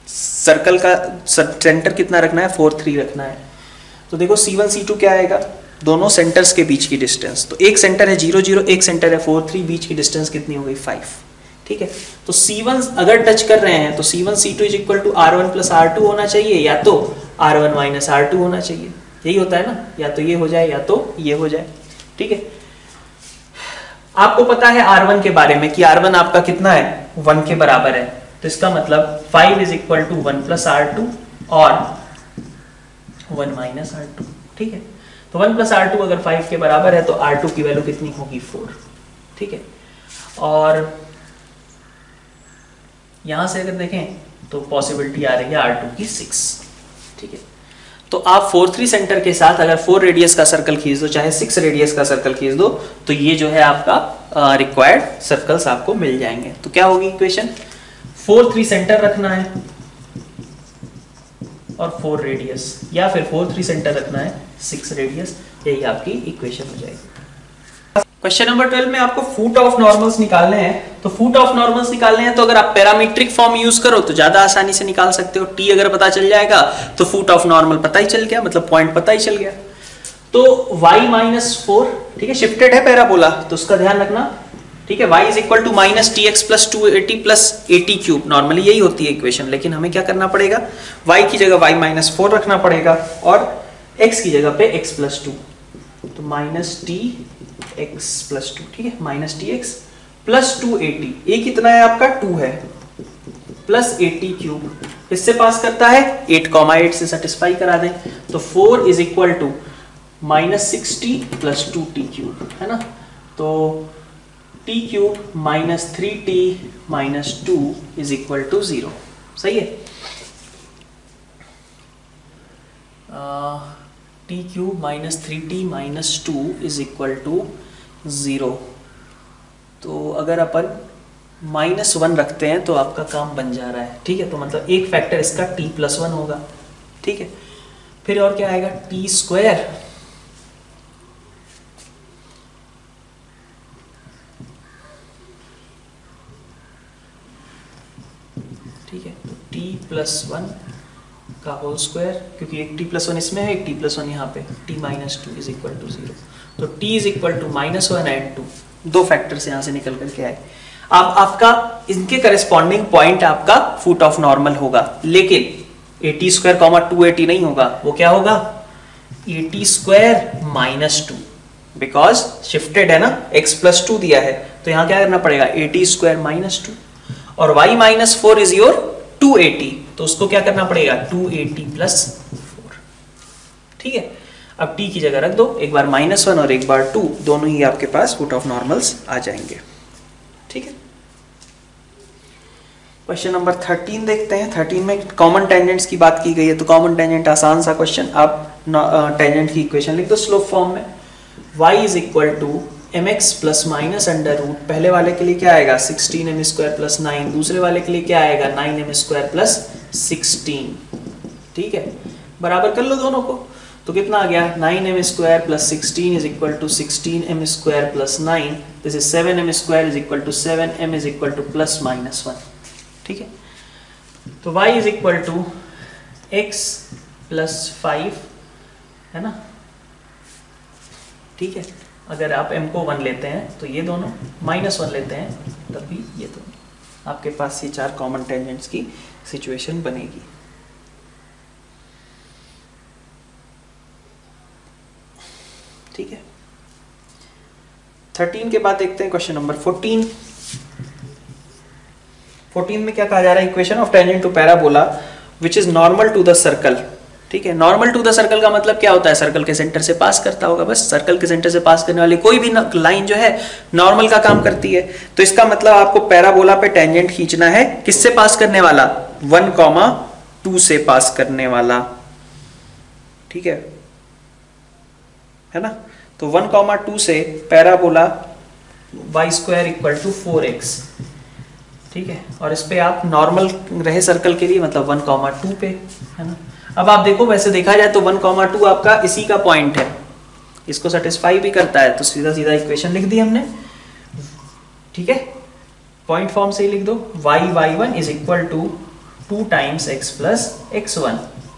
सर्कल का सेंटर कितना रखना है, 4 3 रखना है। तो देखो C1 C2 क्या आएगा, दोनों सेंटर्स के बीच की डिस्टेंस। तो एक सेंटर है 0 0, एक सेंटर है 4 3, बीच की डिस्टेंस कितनी हो गई 5, ठीक है। तो C1 अगर टच कर रहे हैं तो C1 C2 is equal to R1 plus R2 होना चाहिए, या तो R1 माइनस R2 होना चाहिए, यही होता है ना, या तो ये हो जाए या तो ये हो जाए, ठीक है। आपको पता है R1 के बारे में कि R1 आपका कितना है, 1 के बराबर है। तो इसका मतलब 5 is equal to 1 plus R2 और 1 माइनस R2, ठीक है। तो 1 प्लस R2 अगर 5 के बराबर है तो R2 की वैल्यू कितनी होगी, 4, ठीक है। और यहां से अगर देखें तो पॉसिबिलिटी आ रही है R2 की 6, ठीक है। तो आप 4 3 सेंटर के साथ अगर 4 रेडियस का सर्कल खींच दो, चाहे 6 रेडियस का सर्कल खींच दो, तो ये जो है आपका रिक्वायर्ड सर्कल्स आपको मिल जाएंगे। तो क्या होगी इक्वेशन, 4 3 सेंटर रखना है और 4 रेडियस, या फिर 4 3 सेंटर रखना है 6 रेडियस। यही आपकी इक्वेशन हो जाएगी। क्वेश्चन नंबर 12 में आपको फुट ऑफ नॉर्मल्स निकालने हैं। तो फुट ऑफ नॉर्मल्स निकालने हैं तो अगर आप पैरामीट्रिक फॉर्म यूज करो तो ज्यादा आसानी से निकाल सकते हो। टी अगर पता चल जाएगा तो फुट ऑफ नॉर्मल पता ही चल गया, मतलब पॉइंट पता ही चल गया। तो y -4, ठीक है, शिफ्टेड है पैराबोला तो उसका ध्यान रखना, ठीक है। y is equal to minus t x plus 280 plus 80 cube, normally यही होती है इक्वेशन, लेकिन हमें क्या करना पड़ेगा, y की जगह y -4 रखना पड़ेगा और x की जगह पे x प्लस 2, तो माइनस टी एक्स प्लस 2, ठीक है, माइनस टी एक्स प्लस 280, ए कितना है आपका 2 है, प्लस 80 क्यूब, इससे पास करता है 8,8 से सेटिस्फाई करा दें, तो 4 is equal to minus 60 plus 2t cube, है ना। तो t cube minus 3t minus 2 is equal to 0, सही है। T cube minus 3t minus 2 is equal to 0। तो अगर अपन -1 रखते हैं तो आपका काम बन जा रहा है, ठीक है। तो मतलब एक फैक्टर इसका t प्लस 1 होगा, ठीक है। फिर और क्या आएगा, टी स्क्वायर, ठीक है, तो t प्लस 1 का होल स्क्वायर, क्योंकि एक t प्लस 1 इसमें है, एक t प्लस 1 यहाँ पे, t minus 2 is equal to 0। तो t is equal to -1 and 2, दो फैक्टर्स यहाँ से निकल करके आए। अब आपका इनके करस्पॉन्डिंग पॉइंट आपका फुट ऑफ नॉर्मल होगा, लेकिन 80 स्क्वायर 280 नहीं होगा, वो क्या होगा 80 स्क्वायर माइनस 2, बिकॉज शिफ्टेड है ना, x प्लस 2 दिया है, तो यहाँ क्या करना पड़ेगा 80 स्क्वायर माइनस 2, और y माइनस 4 इज योर 280, तो उसको क्या करना पड़ेगा 280 प्लस 4, ठीक है। अब t की जगह रख दो, एक बार -1 और एक बार 2, दोनों ही आपके पास फुट ऑफ नॉर्मल्स आ जाएंगे, ठीक है। क्वेश्चन नंबर 13 देखते हैं। 13 में कॉमन टेंजेंट्स की बात की गई है, तो कॉमन टेंजेंट आसान सा क्वेश्चन, आप टेंजेंट की इक्वेशन लिख दो स्लोप फॉर्म में। y is equal to mx plus minus under root, पहले वाले के लिए क्या आएगा 16m स्क्वायर प्लस 9, दूसरे वाले के लिए क्या आएगा 9m स्क्वायर प्लस 16, ठीक है। बराबर कर लो दोनों को, तो कितना आ गया 9m square plus 16 is equal to 16m square plus 9, this is 7m square is equal to 7m is equal to plus minus 1, ठीक है। तो y is equal to x plus 5, है ना, ठीक है। अगर आप m को 1 लेते हैं तो ये दोनों, -1 लेते हैं तब भी ये दोनों, आपके पास ये 4 कॉमन टेंजेंट्स की सिचुएशन बनेगी। ठीक है, 13 के बाद देखते हैं क्वेश्चन नंबर 14। 14 में क्या कहा जा रहा है, equation of tangent to parabola which is normal to the circle, ठीक है। नॉर्मल टू द सर्कल का मतलब क्या होता है, सर्कल के सेंटर से पास करता होगा, बस सर्कल के सेंटर से पास करने वाली कोई भी लाइन जो है नॉर्मल का काम करती है। तो इसका मतलब आपको पैराबोला पे टेंजेंट खींचना है, किससे पास करने वाला 1,2 से पास करने वाला, ठीक है ना। तो 1,2 से parabola y square equal to 4x, ठीक है। और इस पे आप नॉर्मल रहे सर्कल के लिए, मतलब 1,2 पे, है ना। अब आप देखो, वैसे देखा जाए तो 1,2 आपका इसी का पॉइंट है, इसको सेटिस्फाई भी करता है, तो सीधा सीधा इक्वेशन लिख दी हमने, ठीक है। पॉइंट फॉर्म से ही लिख दो, y1 is equal to 2 times x plus x1,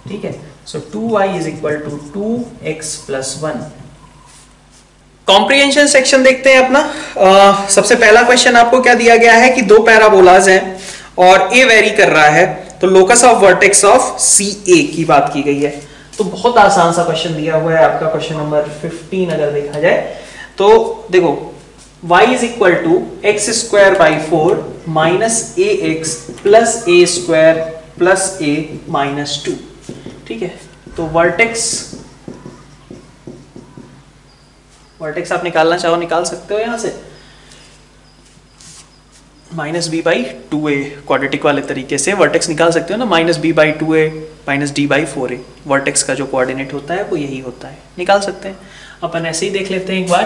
ठीक है। So 2y is equal to 2x plus 1। Comprehension section देखते हैं अपना। सबसे पहला क्वेश्चन आपको क्या दिया गया है कि दो पैराबोलाज हैं और a वेरी कर रहा है, तो locus of vertex of CA की बात की गई है। तो बहुत आसान सा क्वेश्चन दिया हुआ है आपका, क्वेश्चन नंबर 15 अगर देखा जाए तो देखो, y is equal to x square by 4 minus ax plus a square plus a minus 2, ठीक है। तो वर्टेक्स आप निकालना चाहो निकाल सकते हो यहां से, -b/2a क्वाड्रेटिक वाले तरीके से वर्टेक्स निकाल सकते हो ना, -b/2a माइनस d/4a, वर्टेक्स का जो कोऑर्डिनेट होता है वो यही होता है, निकाल सकते हैं। अपन ऐसे ही देख लेते हैं एक बार।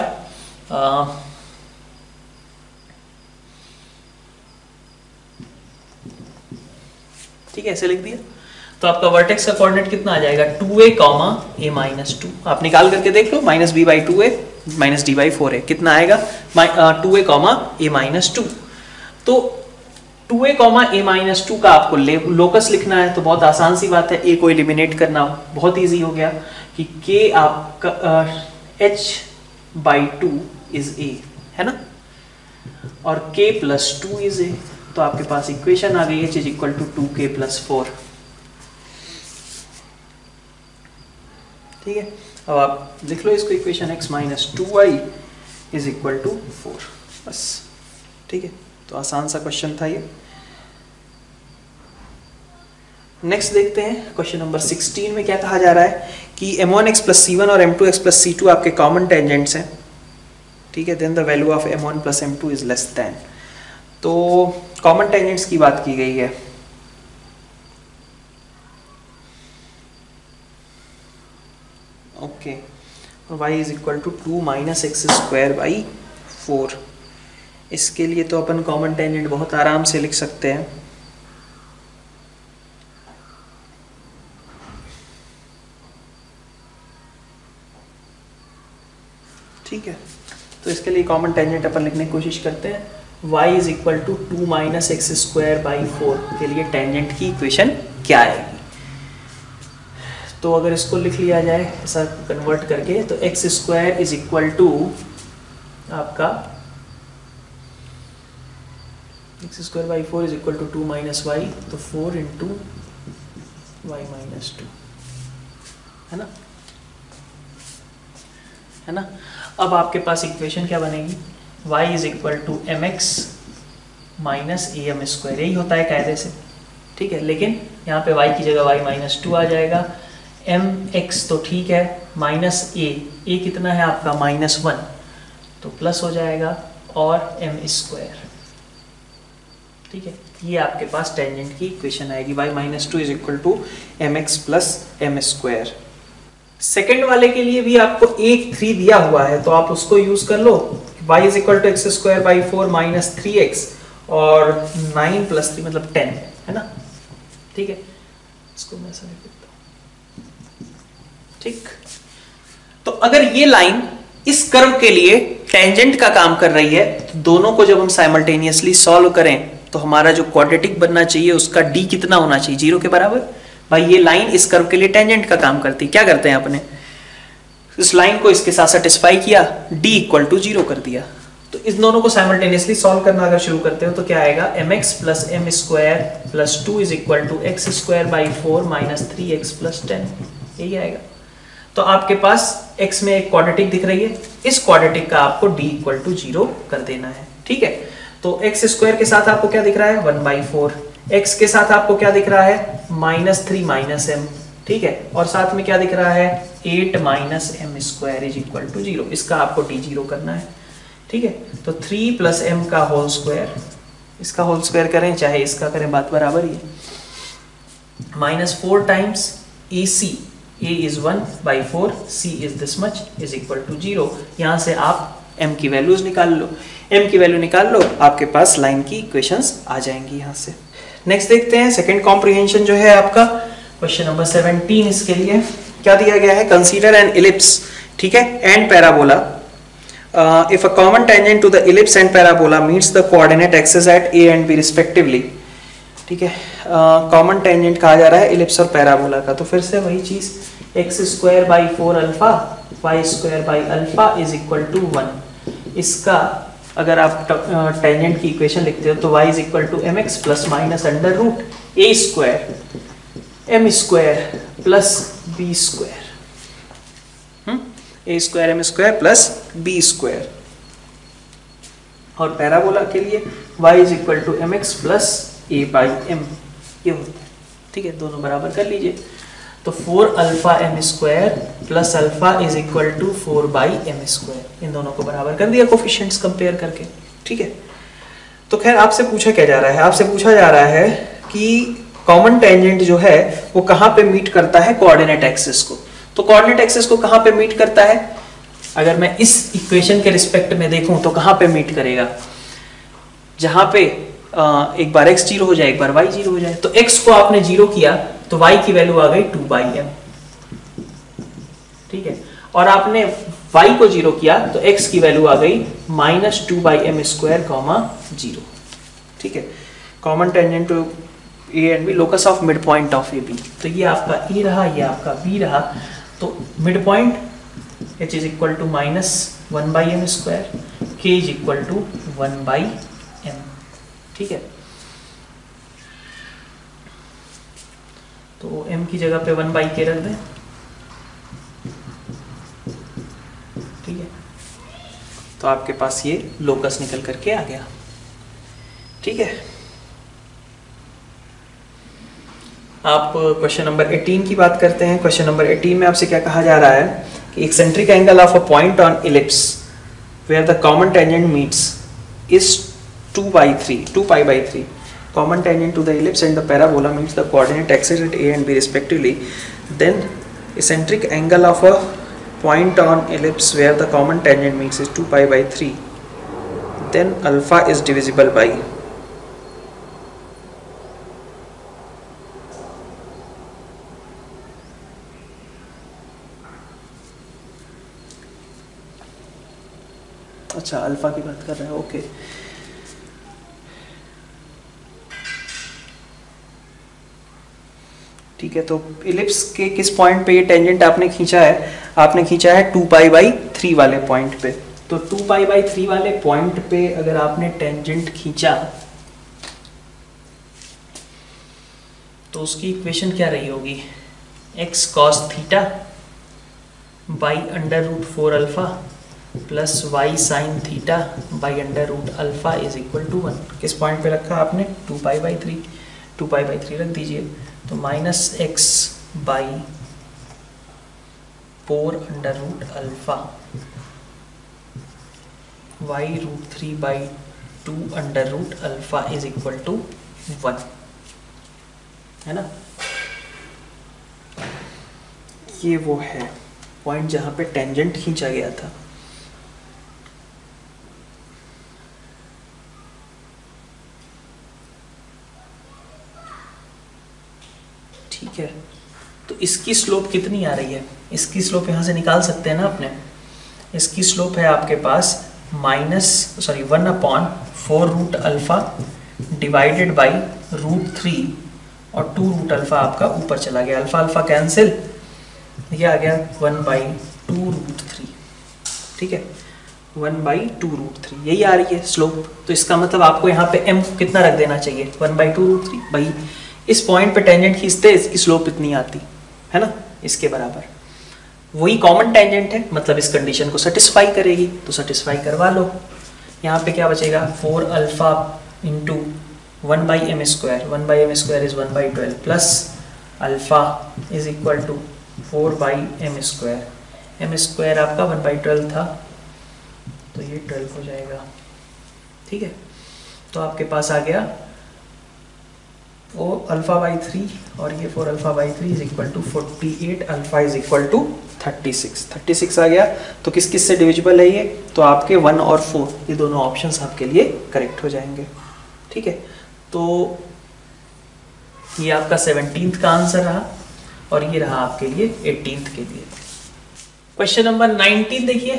ठीक है, ऐसे लिख दिया। तो आपका वर्टेक्स का कोऑर्डिनेट कितना आ जाएगा 2a, a माइनस 2। आप निकाल करके देख लो, minus b by 2a minus d by 4a कितना आएगा 2a, a माइनस 2। तो 2a, a माइनस 2 का आपको लोकस लिखना है, तो बहुत आसान सी बात है, a को एलिमिनेट करना बहुत इजी हो गया कि k आपका h बाई 2 इज a, है ना, और k प्लस 2 इज a। तो आपके पास इक्वेशन आ गई h is equal to 2k plus 4। ठीक है, अब आप लिख लो इसको equation x minus 2y is equal to 4, बस। ठीक है, तो आसान सा क्वेश्चन था ये। नेक्स्ट देखते हैं क्वेश्चन नंबर 16 में क्या कहा जा रहा है कि m1x प्लस c1 और m2x प्लस c2 आपके कॉमन टेंजेंट्स हैं। ठीक है, then the value of m1 plus m2 is less than. तो कॉमन टेंजेंट्स की बात की गई है। Okay, y is equal to 2 minus x square by 4। इसके लिए तो अपन कॉमन टेंजेंट बहुत आराम से लिख सकते हैं। ठीक है, तो इसके लिए कॉमन टेंजेंट अपन लिखने की कोशिश करते हैं। y is equal to 2 minus x square by 4 के लिए टेंजेंट की इक्वेशन क्या आएगी? तो अगर इसको लिख लिया जाए ऐसा कन्वर्ट करके, तो x square is equal to आपका x square by 4 is equal to 2 minus y, तो 4 इंटू वाई माइनस 2, है ना, है ना। अब आपके पास इक्वेशन क्या बनेगी, y is equal to m x minus a m square, यही होता है कायदे से। ठीक है, लेकिन यहाँ पे y की जगह y माइनस 2 आ जाएगा। एम एक्स तो ठीक है, माइनस ए कितना है आपका -1, तो प्लस हो जाएगा, और एम स्क्वायर। ठीक है, ये आपके पास टेंजेंट की इक्वेशन आएगी, y minus 2 is equal to m x plus m square. Second वाले के लिए भी आपको 3 दिया हुआ है, तो आप उसको यूज कर लो। y is equal to x square by 4 minus 3x और 9 प्लस 3 मतलब 10, है ना। ठीक है, इसको मैं ऐसा लिख देता हूं। ठीक, तो अगर ये लाइन इस कर्व के लिए टेंजेंट का काम कर रही है, तो दोनों को जब हम साइमल्टेनियसली सॉल्व करें तो हमारा जो क्वाड्रेटिक बनना चाहिए उसका d कितना होना चाहिए, 0 के बराबर। भाई ये लाइन इस कर्व के लिए टेंजेंट का काम करती है, क्या करते हैं अपने इस लाइन को इसके साथ सेटिस्फाई किया, d इक्वल टू 0 कर दिया। तो इस दोनों को साइमल्टेनियसली सॉल्व करना अगर शुरू करते हो तो क्या आएगा, mx plus m square plus 2 is equal to x square by 4 minus 3x plus 10, यही आएगा। तो आपके पास x में एक क्वाड्रेटिक दिख रही है, इस क्वाड्रेटिक का आपको d इक्वल टू 0 कर देना है। ठीक है, तो एक्स स्क्वायर के साथ आपको क्या दिख रहा है 1/4, x के साथ आपको क्या दिख रहा है -3 माइनस m। ठीक है, और साथ में क्या दिख रहा है 8 minus m square is equal to 0, इसका आपको d 0 करना है। ठीक है, तो 3 प्लस m का होल स्क्वायर, इसका होल स्क्वायर करें चाहे इसका करें बात बराबर ही है। -4 times ac, a is 1/4, c is this much is equal to 0। यहाँ से आप m की वैल्यूज निकाल लो, m की वैल्यू निकाल लो, आपके पास लाइन की इक्वेशंस आ जाएंगी यहाँ से। नेक्स्ट देखते हैं सेकंड कॉम्प्रिहेंशन जो है आपका क्वेश्चन नंबर 17। इसके लिए क्या दिया गया है, कंसीडर एन इलिप्स, ठीक है, and parabola. If a common tangent to the ellipse and parabola meets the coordinate axis at a and b respectively. ठीक है, कॉमन टेंजेंट कहा जा रहा है इलिप्स और पैराबोला का, तो फिर से वही चीज x square by 4 alpha y square by alpha is equal to 1। इसका अगर आप टेंजेंट की इक्वेशन लिखते हो तो y is equal to m x plus minus under root a square m square plus b square, a square m square plus b square. और parabola के लिए y is equal to m x plus a by m, ये होता है। ठीक है, दोनों बराबर कर लीजिए, तो 4 alpha m square plus alpha is equal to 4 by m square, इन दोनों को बराबर कर दिया कोफिशिएंट्स कंपेयर करके। ठीक है, तो खैर आपसे पूछा क्या जा रहा है, आपसे पूछा जा रहा है कि कॉमन टेंजेंट जो है वो कहाँ पे मीट करता है कोऑर्डिनेट एक्सिस को। तो कोऑर्डिनेट एक्सिस को कहाँ पे मीट करता है, अगर मैं इस इक्वेशन के रिस्पेक्ट में देखूं तो कहाँ पे मीट करेगा, जहां पे एक बार x 0 हो जाए एक बार y 0 हो जाए। तो x को आपने 0 किया तो y की वैल्यू आ गई 2/m। ठीक है, और आपने y को 0 किया तो x की वैल्यू आ गई -2/m स्क्वायर, 0। ठीक है, common tangent to a and b, locus of mid point of a b. तो ये आपका ए रहा, ये आपका बी रहा। तो mid point h is equal to -1/m स्क्वायर, k is equal to 1/m। ठीक है, तो m की जगह पे 1/k रख दें। ठीक है, तो आपके पास ये लोकस निकल करके आ गया। ठीक है, आप क्वेश्चन नंबर 18 की बात करते हैं। क्वेश्चन नंबर 18 में आपसे क्या कहा जा रहा है कि eccentric angle of a point on ellipse where the common tangent meets is 2π/3 common tangent to the ellipse and the parabola meets the coordinate axis at a and b respectively, then eccentric angle of a point on ellipse where the common tangent meets is 2π/3, then alpha is divisible by अच्छा alpha की बात कर रहे हैं। Okay, ठीक है, तो ellipse के किस पॉइंट पे ये टेंजेंट आपने खींचा है? आपने खींचा है 2π/3 वाले पॉइंट पे। तो 2π/3 वाले पॉइंट पे अगर आपने टेंजेंट खींचा तो उसकी इक्वेशन क्या रही होगी? x cos theta by √4 alpha plus y sin theta by √alpha is equal to 1। किस पॉइंट पे रखा आपने? 2π/3, 2π/3 रख दीजिए। तो -x बाई 4 √अल्फा y √3/2 √अल्फा इज इक्वल टू 1, है ना? ये वो है पॉइंट जहां पे टेंजेंट खींचा गया था। ठीक है, तो इसकी स्लोप कितनी आ रही है? इसकी स्लोप यहां से निकाल सकते हैं ना अपने। इसकी स्लोप है आपके पास 1/4 √अल्फा डिवाइडेड बाई √3 और 2 √अल्फा आपका ऊपर चला गया, अल्फा अल्फा कैंसिल, ये आ गया 1/2 √3। ठीक है, 1/2 √3 यही आ रही है स्लोप। तो इसका मतलब आपको यहाँ पे m कितना रख देना चाहिए? 1/2 √3। भाई इस पॉइंट पे टेंजेंट खींचते इसकी स्लोप इतनी आती है ना, इसके बराबर। वही कॉमन टेंजेंट है, मतलब इस कंडीशन को सेटिस्फाई करेगी, तो सेटिस्फाई करवा लो। यहाँ पे क्या बचेगा? 4 alpha into 1/m square, 1/m square is 1/12 plus alpha is equal to 4/m square. m square आपका 1/12 था, तो ये 12 हो जाएगा। ठीक है, तो आपके पास आ गया 4 अल्फा/3 और ये 4 alpha is equal to 48 alpha is equal to 36 आ गया। तो किस किस से डिविजिबल है ये? तो आपके 1 और 4 ये दोनों ऑप्शंस आपके लिए करेक्ट हो जाएंगे। ठीक है, तो ये आपका 17th का आंसर रहा और ये रहा आपके लिए 18th के लिए। क्वेश्चन नंबर 19 देखिए,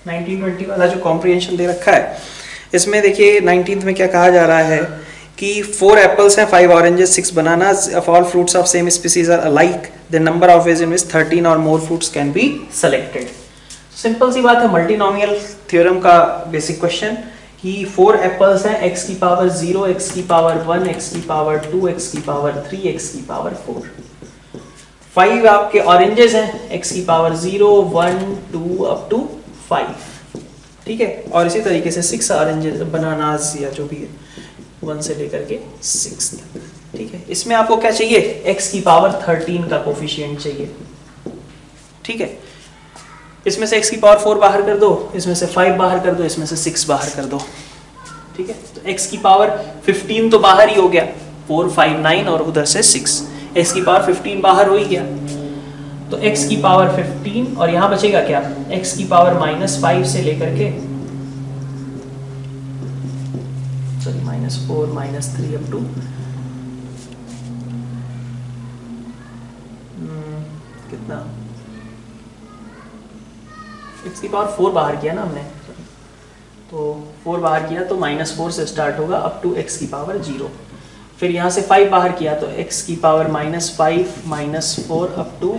1920 वाला जो कॉम्प्रिहेंशन दे रखा है, इसमें देखिए 19th में क्या कहा जा रहा है कि 4 एप्पल्स हैं, 5 oranges, 6 bananas, if all fruits of same species are alike, the number of ways in which 13 or more fruits can be selected। Simple सी बात है, मल्टीनोमियल थ्योरम का बेसिक क्वेश्चन कि 4 एप्पल्स हैं, x की पावर 0, x की power 1, x की power 2, x की पावर 3, x की पावर 4। 5 आपके ऑरेंजेस हैं, x की पावर 0, 1, 2 अप टू 5। ठीक है, और इसी तरीके से 6 ऑरेंजेस बनानास या जो भी है 1 से लेकर के 6 तक। ठीक है, इसमें आपको क्या चाहिए? x की पावर 13 का कोफिशिएंट चाहिए। ठीक है, इसमें से x की पावर 4 बाहर कर दो, इसमें से 5 बाहर कर दो, इसमें से 6 बाहर कर दो। ठीक है, तो x की पावर 15 तो बाहर ही हो गया, 4, 5, 9 और उधर से 6, x की पावर 15 बाहर हो ही गया। तो x की पावर 15 और यहाँ बचेगा क्या? x की पावर -5 से लेकर के -4, -3 अप टू कितना, x की पावर 4 बाहर किया ना हमने, तो 4 बाहर किया तो -4 से स्टार्ट होगा अप टू x की पावर 0। फिर यहाँ से 5 बाहर किया तो x की पावर -5 -4 अप टू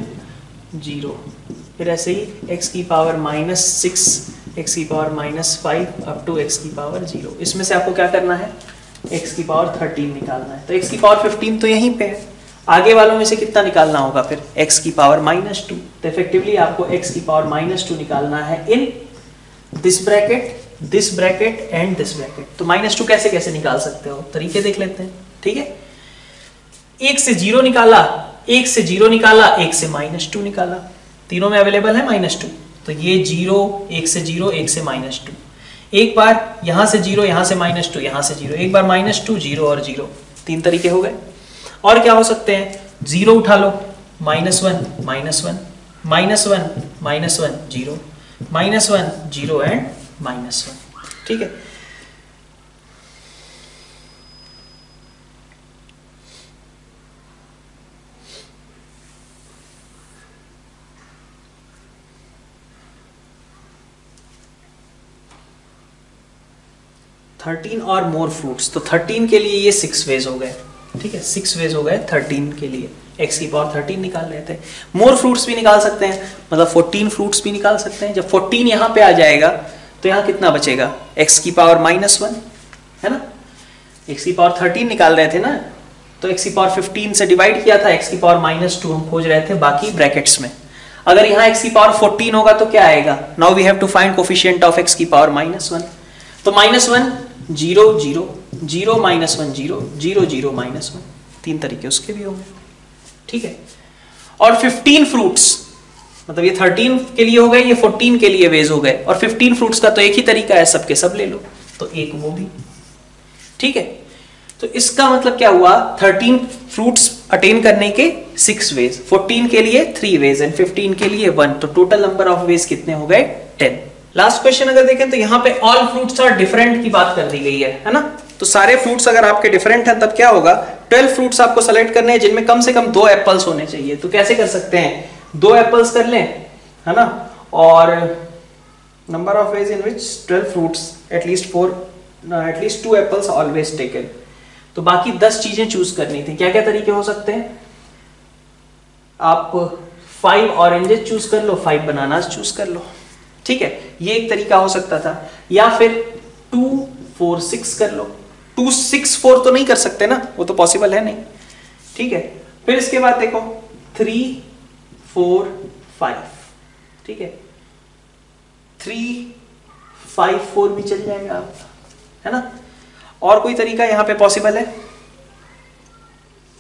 0। फिर ऐसे ही x की पावर -6 x की पावर -5 अप टू x की पावर 0। इसमें से आपको क्या करना है, x की पावर 13 निकालना है। तो x की पावर 15 तो यहीं पे है, आगे वालों में से कितना निकालना होगा फिर, x की पावर -2। तो इफेक्टिवली आपको x की पावर -2 निकालना है in this bracket and this bracket. तो -2 कैसे कैसे निकाल सकते हो, तरीके देख लेते हैं, ठीक है। 1 से 0 निकाला, 1 से 0 निकाला, 1 से -2 निकाला, तीनों में अवेलेबल है -2। तो ये 0, 1 से 0, 1 से -2, एक बार यहां से 0, यहां से -2, यहां से 0, एक बार -2, 0 और 0, 3 तरीके हो गए। और क्या हो सकते हैं, 0 उठा लो, -1 -1 -1 -1 0 -1 0 एंड -1, ठीक है। थर्टीन और मोर फ्रूट्स, तो 13 के लिए ये 6 वेज हो गए, ठीक है, 6 वेज हो गए 13 के लिए। x की पावर 13 निकाल रहे थे, मोर फ्रूट्स भी निकाल सकते हैं, मतलब 14 फ्रूट्स भी निकाल सकते हैं। जब 14 यहाँ पे आ जाएगा तो यहाँ कितना बचेगा, x की पावर -1 है ना, x की पावर 13 निकाल रहे थे ना, तो x की पावर 15 से डिवाइड किया था, x की पावर -2 हम खोज रहे थे बाकी ब्रैकेट्स में। अगर यहाँ x की पावर 14 होगा तो क्या आएगा, now we have to find coefficient of x की पावर -1। तो -1 0 0 0 -1 0 0 0 -1, 3 तरीके उसके भी होंगे, ठीक है। और 15 फ्रूट्स, मतलब ये 13 के लिए हो गए, ये 14 के लिए वेज हो गए, और 15 फ्रूट्स का तो एक ही तरीका है, सबके सब ले लो, तो एक वो भी, ठीक है। तो इसका मतलब क्या हुआ, 13 फ्रूट्स अटेन करने के 6 वेज, 14 के लिए 3 वेज एंड 15 के लिए 1, तो टोटल नंबर ऑफ वेज कितने हो गए, 10। लास्ट क्वेश्चन अगर देखें तो यहाँ पे ऑल फ्रूट्स आर डिफरेंट की बात कर दी गई है ना। तो सारे फ्रूट्स अगर आपके डिफरेंट हैं तब क्या होगा, 12 फ्रूट्स आपको सेलेक्ट करने हैं जिनमें कम से कम 2 एप्पल्स होने चाहिए। तो कैसे कर सकते हैं, 2 एप्पल्स कर लें, है ना, और number of ways in which 12 fruits at least 2 apples always taken. तो बाकी 10 चीजें चूज करनी थी। क्या क्या तरीके हो सकते हैं, आप 5 ऑरेंजेस चूज कर लो, 5 बनानास चूज कर लो, ठीक है, ये एक तरीका हो सकता था। या फिर 2 4 6 कर लो, 2 6 4 तो नहीं कर सकते ना, वो तो पॉसिबल है नहीं, ठीक है। फिर इसके बाद देखो 3 4 5, ठीक है, 3 5 4 भी चल जाएगा आप, है ना। और कोई तरीका यहां पे पॉसिबल है,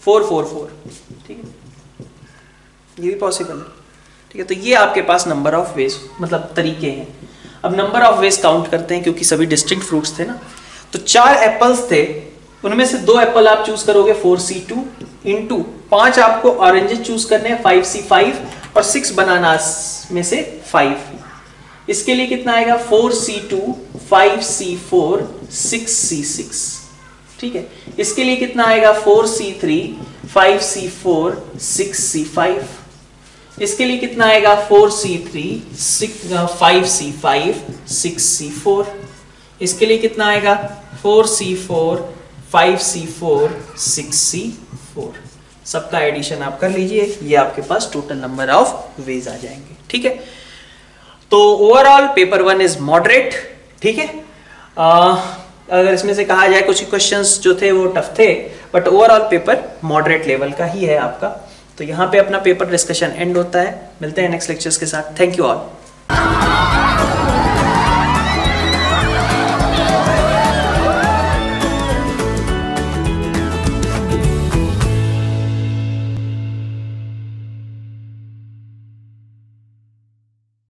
4 4 4, ठीक है, ये भी पॉसिबल है, ठीक है। तो ये आपके पास नंबर ऑफ वेज, मतलब तरीके हैं। अब नंबर ऑफ वेज काउंट करते हैं, क्योंकि सभी डिस्टिंक्ट फ्रूट्स थे ना। तो 4 एप्पल्स थे, उनमें से 2 एप्पल आप चूज करोगे 4C2 इंटू 5 आपको ऑरेंजेस चूज करने हैं 5C5 और 6 बनानास में से 5। इसके लिए कितना आएगा, 4C2 5C4 6C6, ठीक है। इसके लिए कितना आएगा, 4C3 5C4 6C5। इसके लिए कितना आएगा, 4C3 5C5 6C4। इसके लिए कितना आएगा, 4C4 5C4 6C4। सबका एडिशन आप कर लीजिए, ये आपके पास टोटल नंबर ऑफ वेज आ जाएंगे, ठीक है। तो ओवरऑल पेपर 1 इज मॉडरेट, ठीक है। अगर इसमें से कहा जाए कुछ क्वेश्चंस जो थे वो टफ थे, but overall paper moderate level का ही है आपका। तो यहाँ पे अपना पेपर डिस्कशन एंड होता है। मिलते हैं नेक्स्ट लेक्चर्स के साथ। Thank you all.